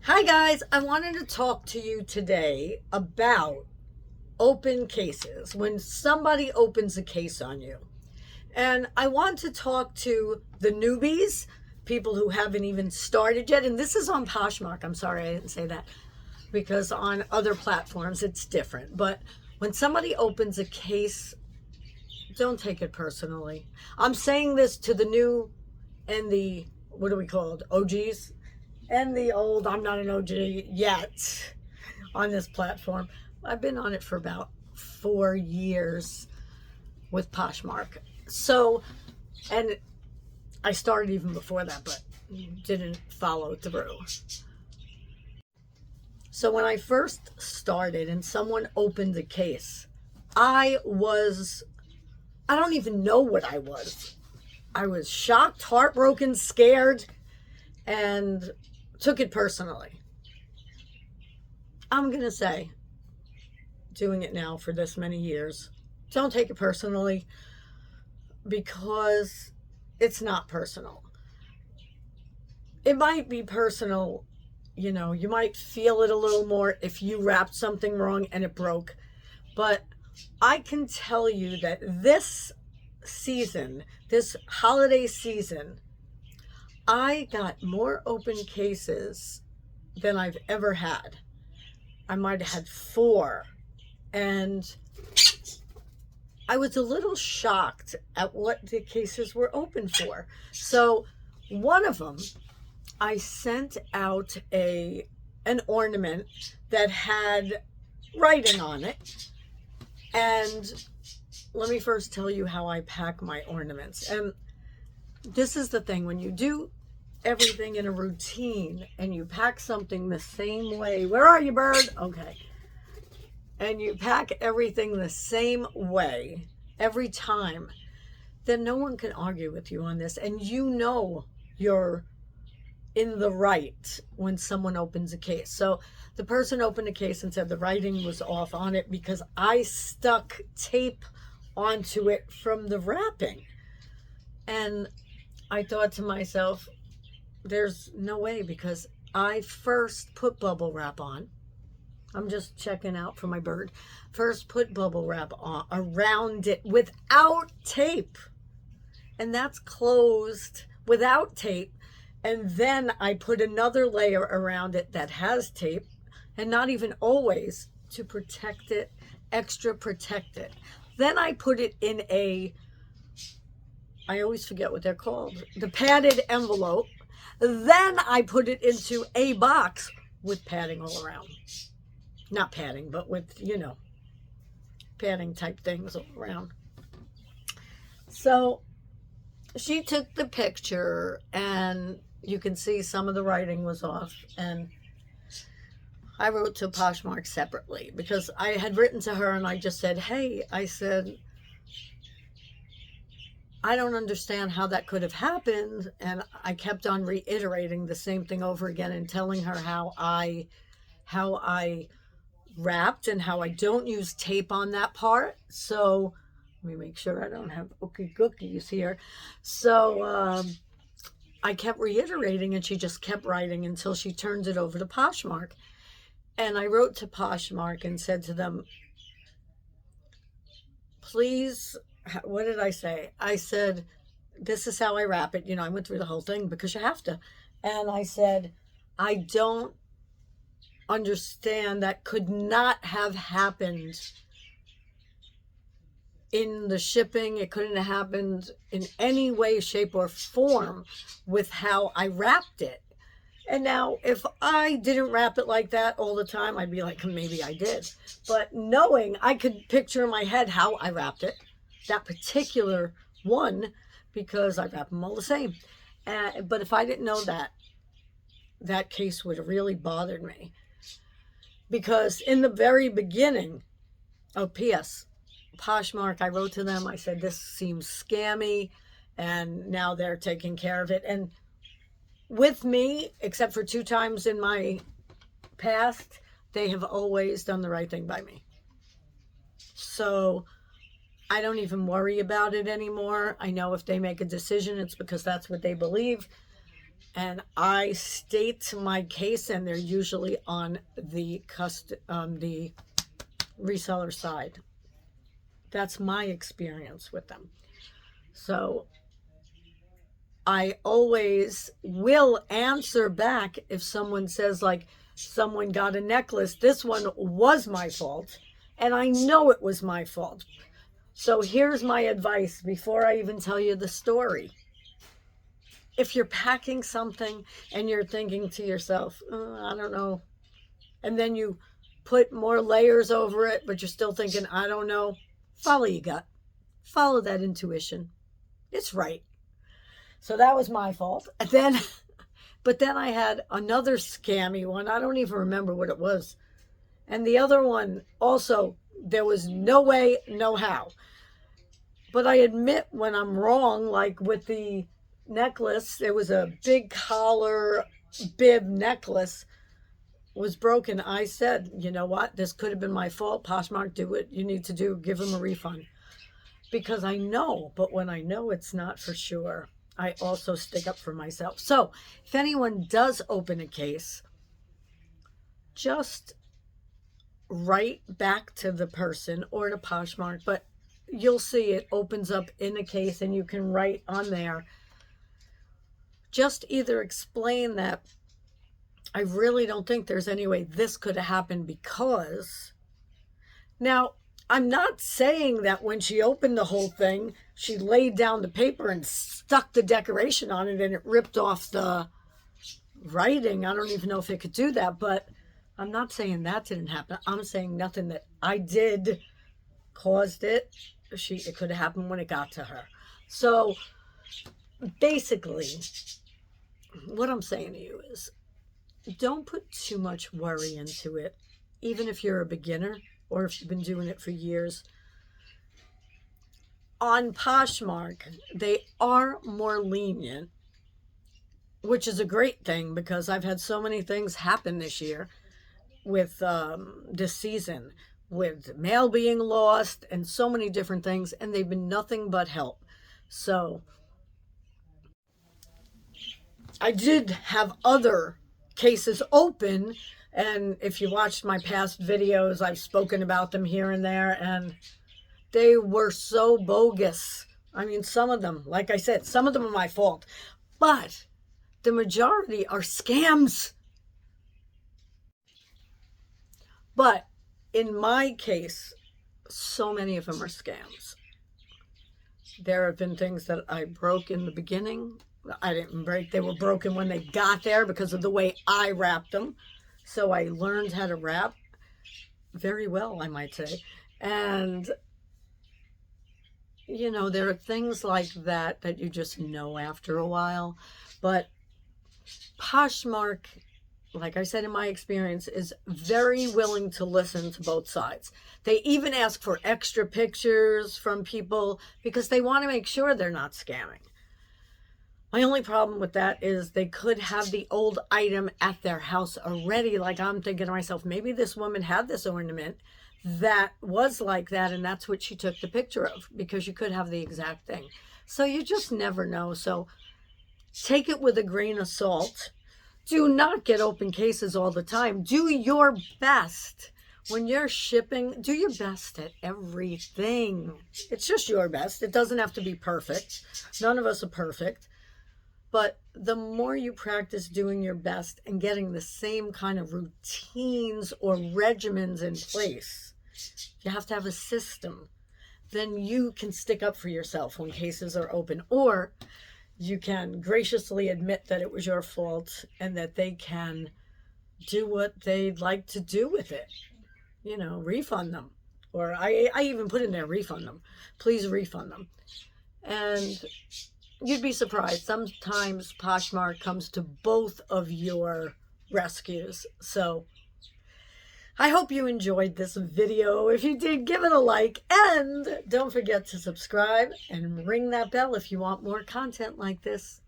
Hi guys, I wanted to talk to you today about open cases. When somebody opens a case on you. And I want to talk to the newbies, people who haven't even started yet. And this is on Poshmark. I'm sorry I didn't say that because on other platforms it's different. But when somebody opens a case, don't take it personally. I'm saying this to the new and the, what are we called, OGs? And the old, I'm not an OG yet on this platform. I've been on it for about 4 years with Poshmark. So, and I started even before that, but didn't follow through. So when I first started and someone opened the case, I don't even know what I was. I was shocked, heartbroken, scared, and took it personally. I'm going to say, doing it now for this many years, don't take it personally because it's not personal. It might be personal, you might feel it a little more if you wrapped something wrong and it broke. But I can tell you that this season, this holiday season, I got more open cases than I've ever had. I might have had 4. And I was a little shocked at what the cases were open for. So one of them, I sent out an ornament that had writing on it. And let me first tell you how I pack my ornaments. And this is the thing, when you do everything in a routine and you pack something the same way. Where are you, bird? Okay. And you pack everything the same way every time, then no one can argue with you on this. And you're in the right when someone opens a case. So the person opened a case and said the writing was off on it because I stuck tape onto it from the wrapping. And I thought to myself, there's no way, because I first put bubble wrap on. I'm just checking out for my bird. First put bubble wrap on around it without tape. And that's closed without tape. And then I put another layer around it that has tape, and not even always, to protect it, extra protect it. Then I put it in I always forget what they're called, the padded envelope. Then I put it into a box with padding all around. Not padding, but with, padding type things all around. So she took the picture and you can see some of the writing was off. And I wrote to Poshmark separately because I had written to her and I just said, hey, I said, I don't understand how that could have happened. And I kept on reiterating the same thing over again and telling her how I wrapped and how I don't use tape on that part. So let me make sure I don't have ookie cookies here. So I kept reiterating and she just kept writing until she turned it over to Poshmark. And I wrote to Poshmark and said to them, please, what did I say? I said, this is how I wrap it. I went through the whole thing because you have to. And I said, I don't understand, that could not have happened in the shipping. It couldn't have happened in any way, shape, or form with how I wrapped it. And now, if I didn't wrap it like that all the time, I'd be like, maybe I did. But knowing, I could picture in my head how I wrapped it, that particular one, because I wrap them all the same. But if I didn't know that, that case would have really bothered me. Because in the very beginning, P.S., Poshmark, I wrote to them, I said, this seems scammy, and now they're taking care of it. And with me, except for 2 times in my past, they have always done the right thing by me. So I don't even worry about it anymore. I know if they make a decision, it's because that's what they believe. and I state my case, and they're usually on the the reseller side. That's my experience with them. So I always will answer back if someone says, like, someone got a necklace, this one was my fault, and I know it was my fault. So here's my advice before I even tell you the story. If you're packing something and you're thinking to yourself, I don't know, and then you put more layers over it, but you're still thinking, I don't know, follow your gut. Follow that intuition. It's right. So that was my fault. And then, but then I had another scammy one. I don't even remember what it was. And the other one also, there was no way, no how. But I admit when I'm wrong, like with the necklace, it was a big collar bib necklace, was broken. I said, you know what, this could have been my fault. Poshmark, do what you need to do, give them a refund. Because I know, but when I know it's not for sure, I also stick up for myself. So if anyone does open a case, just write back to the person or to Poshmark, but you'll see it opens up in a case and you can write on there. Just either explain that I really don't think there's any way this could have happened because. Now, I'm not saying that when she opened the whole thing, she laid down the paper and stuck the decoration on it and it ripped off the writing. I don't even know if it could do that, but I'm not saying that didn't happen. I'm saying nothing that I did caused it. It could have happened when it got to her. So basically, what I'm saying to you is don't put too much worry into it, even if you're a beginner or if you've been doing it for years. On Poshmark, they are more lenient, which is a great thing because I've had so many things happen this year with this season, with mail being lost and so many different things, and they've been nothing but help. So I did have other cases open, and if you watched my past videos, I've spoken about them here and there, and they were so bogus. I mean, some of them, like I said, some of them are my fault, but the majority are scams. But in my case, so many of them are scams. There have been things that I broke in the beginning. I didn't break. They were broken when they got there because of the way I wrapped them. So I learned how to wrap very well, I might say. And, you know, there are things like that that you just know after a while. But Poshmark, like I said, in my experience, is very willing to listen to both sides. They even ask for extra pictures from people because they want to make sure they're not scamming. My only problem with that is they could have the old item at their house already. Like, I'm thinking to myself, maybe this woman had this ornament that was like that, and that's what she took the picture of, because you could have the exact thing. So you just never know. So take it with a grain of salt. Do not get open cases all the time. Do your best. When you're shipping, do your best at everything. It's just your best. It doesn't have to be perfect. None of us are perfect. But the more you practice doing your best and getting the same kind of routines or regimens in place, you have to have a system, then you can stick up for yourself when cases are open. Or you can graciously admit that it was your fault and that they can do what they'd like to do with it. You know, refund them. Or I even put in there, refund them. Please refund them. And you'd be surprised. Sometimes Poshmark comes to both of your rescues. So I hope you enjoyed this video. If you did, give it a like. And don't forget to subscribe and ring that bell if you want more content like this.